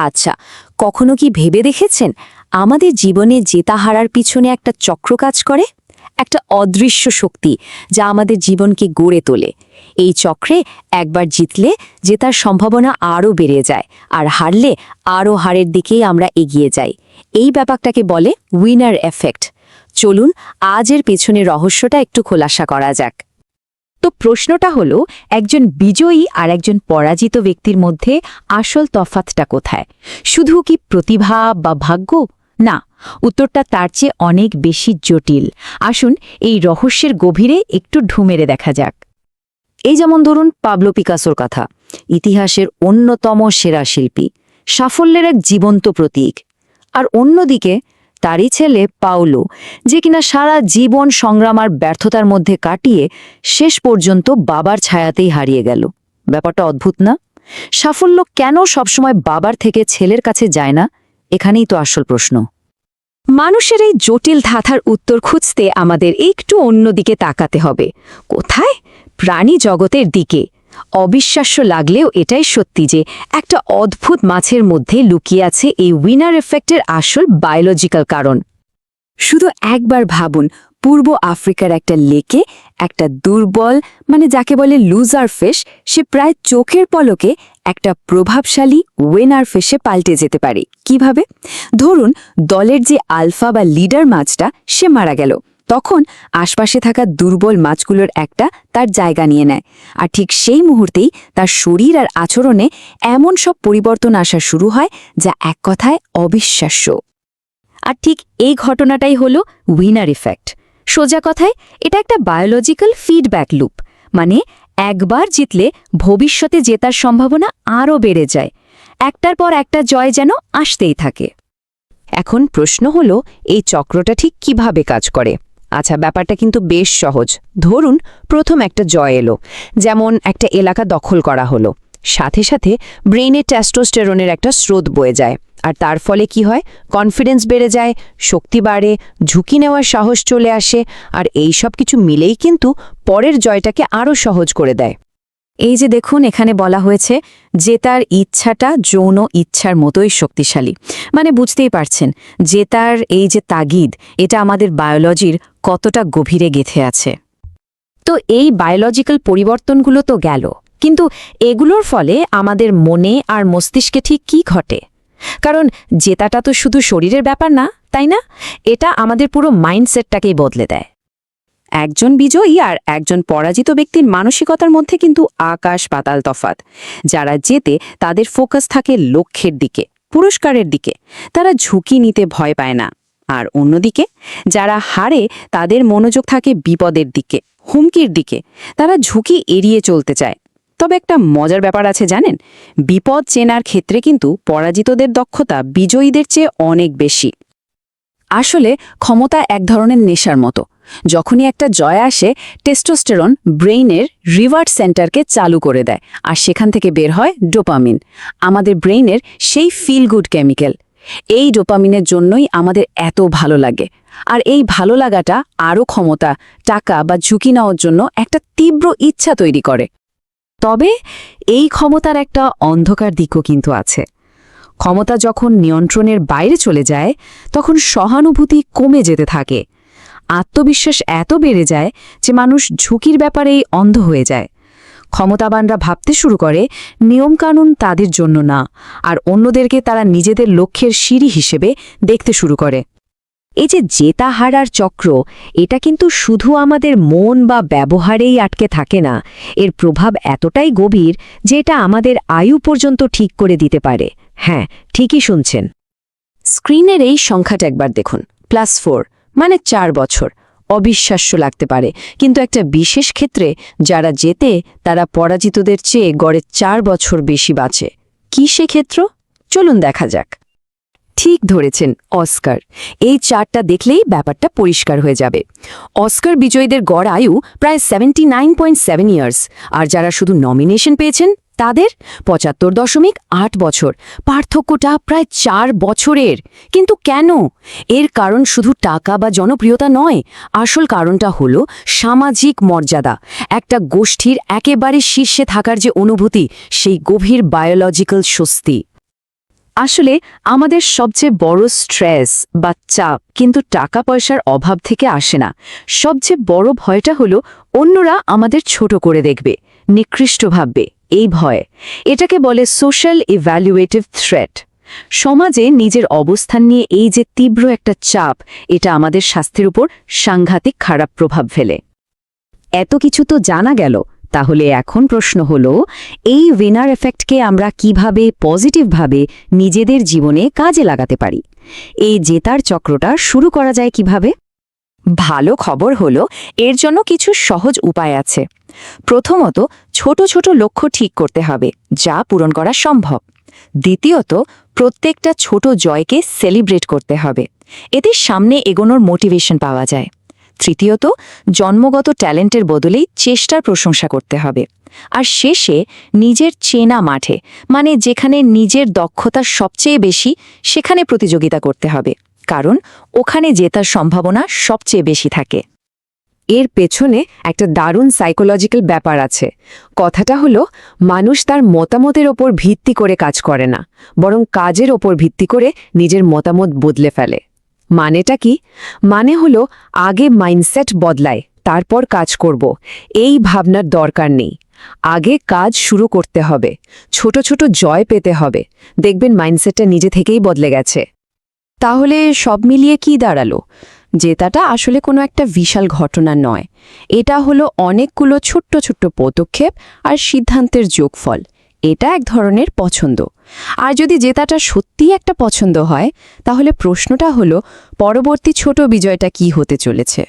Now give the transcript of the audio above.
আচ্ছা, কখনো কি ভেবে দেখেছেন আমাদের জীবনে জেতা হারার পিছনে একটা চক্র কাজ করে? একটা অদৃশ্য শক্তি যা আমাদের জীবনকে গড়ে তোলে। এই চক্রে একবার জিতলে জেতার সম্ভাবনা আরও বেড়ে যায়, আর হারলে আরও হারের দিকেই আমরা এগিয়ে যাই। এই ব্যাপারটাকে বলে উইনার এফেক্ট। চলুন আজের পেছনে রহস্যটা একটু খোলাসা করা যাক। তো প্রশ্নটা হলো, একজন বিজয়ী আর একজন পরাজিত ব্যক্তির মধ্যে আসল তফাৎটা কোথায়? শুধু কি প্রতিভা বা ভাগ্য? না, উত্তরটা তার চেয়ে অনেক বেশি জটিল। আসুন এই রহস্যের গভীরে একটু ঢুমেরে দেখা যাক। এই যেমন ধরুন পাবলো পিকাসোর কথা, ইতিহাসের অন্যতম সেরা শিল্পী, সাফল্যের এক জীবন্ত প্রতীক। আর অন্যদিকে তারই ছেলে পাওলো, যে কিনা সারা জীবন সংগ্রাম আর ব্যর্থতার মধ্যে কাটিয়ে শেষ পর্যন্ত বাবার ছায়াতেই হারিয়ে গেল। ব্যাপারটা অদ্ভুত না? সাফল্য কেন সবসময় বাবার থেকে ছেলের কাছে যায় না? এখানেই তো আসল প্রশ্ন। মানুষের এই জটিল ধাঁধার উত্তর খুঁজতে আমাদের একটু অন্যদিকে তাকাতে হবে। কোথায়? প্রাণী জগতের দিকে। অবিশ্বাস্য লাগলেও এটাই সত্যি যে একটা অদ্ভুত মাছের মধ্যে লুকিয়ে আছে এই উইনার এফেক্টের আসল বায়োলজিক্যাল কারণ। শুধু একবার ভাবুন, পূর্ব আফ্রিকার একটা লেকে একটা দুর্বল, যাকে বলে লুজার ফিশ, সে প্রায় চোখের পলকে একটা প্রভাবশালী উইনার ফিশে পাল্টে যেতে পারে। কিভাবে? ধরুন দলের যে আলফা বা লিডার মাছটা সে মারা গেল, তখন আশপাশে থাকা দুর্বল মাছগুলোর একটা তার জায়গা নিয়ে নেয়, আর ঠিক সেই মুহূর্তেই তার শরীর আর আচরণে এমন সব পরিবর্তন আসা শুরু হয় যা এক কথায় অবিশ্বাস্য। আর ঠিক এই ঘটনাটাই হলো উইনার ইফেক্ট। সোজা কথায় এটা একটা বায়োলজিক্যাল ফিডব্যাক লুপ। একবার জিতলে ভবিষ্যতে জেতার সম্ভাবনা আরও বেড়ে যায়। একটার পর একটা জয় যেন আসতেই থাকে। এখন প্রশ্ন হলো, এই চক্রটা ঠিক কিভাবে কাজ করে? আচ্ছা, ব্যাপারটা কিন্তু বেশ সহজ। ধরুন প্রথম একটা জয় এলো, যেমন একটা এলাকা দখল করা হলো, সাথে সাথে ব্রেইনে টেস্টোস্টেরনের একটা স্রোত বয়ে যায়। আর তার ফলে কি হয়? কনফিডেন্স বেড়ে যায়, শক্তি বাড়ে, ঝুঁকি নেওয়ার সাহস চলে আসে, আর এই সব কিছু মিলেই কিন্তু পরের জয়টাকে আরও সহজ করে দেয়। এই যে দেখুন, এখানে বলা হয়েছে জেতার ইচ্ছাটা যৌন ইচ্ছার মতোই শক্তিশালী। বুঝতেই পারছেন জেতার এই যে তাগিদ, এটা আমাদের বায়োলজির কতটা গভীরে গেঁথে আছে। তো এই বায়োলজিক্যাল পরিবর্তনগুলো তো গেল, কিন্তু এগুলোর ফলে আমাদের মনে আর মস্তিষ্কে ঠিক কী ঘটে? কারণ জেতাটা তো শুধু শরীরের ব্যাপার না, তাই না? এটা আমাদের পুরো মাইন্ডসেটটাকেই বদলে দেয়। একজন বিজয়ী আর একজন পরাজিত ব্যক্তির মানসিকতার মধ্যে কিন্তু আকাশ পাতাল তফাৎ। যারা জেতে তাদের ফোকাস থাকে লক্ষ্যের দিকে, পুরস্কারের দিকে, তারা ঝুঁকি নিতে ভয় পায় না। আর অন্যদিকে যারা হারে তাদের মনোযোগ থাকে বিপদের দিকে, হুমকির দিকে, তারা ঝুঁকি এড়িয়ে চলতে চায়। তবে একটা মজার ব্যাপার আছে জানেন, বিপদ চেনার ক্ষেত্রে কিন্তু পরাজিতদের দক্ষতা বিজয়ীদের চেয়ে অনেক বেশি। আসলে ক্ষমতা এক ধরনের নেশার মতো। যখনই একটা জয় আসে, টেস্টোস্টেরন ব্রেইনের রিওয়ার্ড সেন্টারকে চালু করে দেয়, আর সেখান থেকে বের হয় ডোপামিন, আমাদের ব্রেইনের সেই ফিল গুড কেমিক্যাল। এই ডোপামিনের জন্যই আমাদের এত ভালো লাগে। আর এই ভালো লাগাটা আরও ক্ষমতা, টাকা বা ঝুঁকি নেওয়ার জন্য একটা তীব্র ইচ্ছা তৈরি করে। তবে এই ক্ষমতার একটা অন্ধকার দিকও কিন্তু আছে। ক্ষমতা যখন নিয়ন্ত্রণের বাইরে চলে যায়, তখন সহানুভূতি কমে যেতে থাকে। আত্মবিশ্বাস এত বেড়ে যায় যে মানুষ ঝুঁকির ব্যাপারেই অন্ধ হয়ে যায়। ক্ষমতাবানরা ভাবতে শুরু করে নিয়মকানুন তাদের জন্য না, আর অন্যদেরকে তারা নিজেদের লক্ষ্যের সিঁড়ি হিসেবে দেখতে শুরু করে। এই যে জেতা হারার চক্র, এটা কিন্তু শুধু আমাদের মন বা ব্যবহারেই আটকে থাকে না। এর প্রভাব এতটাই গভীর যে এটা আমাদের আয়ু পর্যন্ত ঠিক করে দিতে পারে। হ্যাঁ, ঠিকই শুনছেন। স্ক্রিনের এই সংখ্যাটা একবার দেখুন, +4, 4 বছর। অবিশ্বাস্য লাগতে পারে, কিন্তু একটা বিশেষ ক্ষেত্রে যারা জেতে তারা পরাজিতদের চেয়ে গড়ে 4 বছর বেশি বাঁচে। কি সে ক্ষেত্র? চলুন দেখা যাক। ঠিক ধরেছেন, অস্কার। এই চার্টটা দেখলেই ব্যাপারটা পরিষ্কার হয়ে যাবে। অস্কার বিজয়ীদের গড় আয়ু প্রায় 79.7 ইয়ার্স, আর যারা শুধু নমিনেশন পেয়েছেন তাদের 75.8 বছর। পার্থক্যটা প্রায় 4 বছরের। কিন্তু কেন? এর কারণ শুধু টাকা বা জনপ্রিয়তা নয়, আসল কারণটা হলো সামাজিক মর্যাদা। একটা গোষ্ঠীর একেবারে শীর্ষে থাকার যে অনুভূতি, সেই গভীর বায়োলজিক্যাল স্বস্তি। আসলে আমাদের সবচেয়ে বড় স্ট্রেস বা চাপ কিন্তু টাকা পয়সার অভাব থেকে আসে না। সবচেয়ে বড় ভয়টা হলো অন্যরা আমাদের ছোট করে দেখবে, নিকৃষ্ট ভাববে। এই ভয়, এটাকে বলে সোশ্যাল ইভ্যালুয়েটিভ থ্রেট। সমাজে নিজের অবস্থান নিয়ে এই যে তীব্র একটা চাপ, এটা আমাদের স্বাস্থ্যের উপর সাংঘাতিক খারাপ প্রভাব ফেলে। এত কিছু তো জানা গেল, তাহলে এখন প্রশ্ন হলো, এই উইনার এফেক্টকে আমরা কিভাবে পজিটিভভাবে নিজেদের জীবনে কাজে লাগাতে পারি? এই জেতার চক্রটা শুরু করা যায় কিভাবে? ভালো খবর হলো, এর জন্য কিছু সহজ উপায় আছে। প্রথমত, ছোট ছোট লক্ষ্য ঠিক করতে হবে, যা পূরণ করা সম্ভব। দ্বিতীয়ত, প্রত্যেকটা ছোট জয়কে সেলিব্রেট করতে হবে, এতে সামনে এগোনোর মোটিভেশন পাওয়া যায়। তৃতীয়ত, জন্মগত ট্যালেন্টের বদলেই চেষ্টার প্রশংসা করতে হবে। আর শেষে, নিজের চেনা মাঠে, মানে যেখানে নিজের দক্ষতা সবচেয়ে বেশি, সেখানে প্রতিযোগিতা করতে হবে, কারণ ওখানে জেতার সম্ভাবনা সবচেয়ে বেশি থাকে। এর পেছনে একটা দারুণ সাইকোলজিক্যাল ব্যাপার আছে। কথাটা হলো, মানুষ তার মতামতের ওপর ভিত্তি করে কাজ করে না, বরং কাজের ওপর ভিত্তি করে নিজের মতামত বদলে ফেলে। মানেটা কি? মানে হলো, আগে মাইন্ডসেট বদলায়, তারপর কাজ করব, এই ভাবনার দরকার নেই। আগে কাজ শুরু করতে হবে, ছোট ছোট জয় পেতে হবে, দেখবেন মাইন্ডসেটটা নিজে থেকেই বদলে গেছে। তাহলে সব মিলিয়ে কি দাঁড়ালো? জেতাটা আসলে কোনো একটা বিশাল ঘটনা নয়, এটা হলো অনেকগুলো ছোট্ট ছোট্ট পদক্ষেপ আর সিদ্ধান্তের যোগফল। এটা এক ধরনের পছন্দ। আর যদি জেতাটা সত্যিই একটা পছন্দ হয়, তাহলে প্রশ্নটা হলো, পরবর্তী ছোট বিজয়টা কি হতে চলেছে?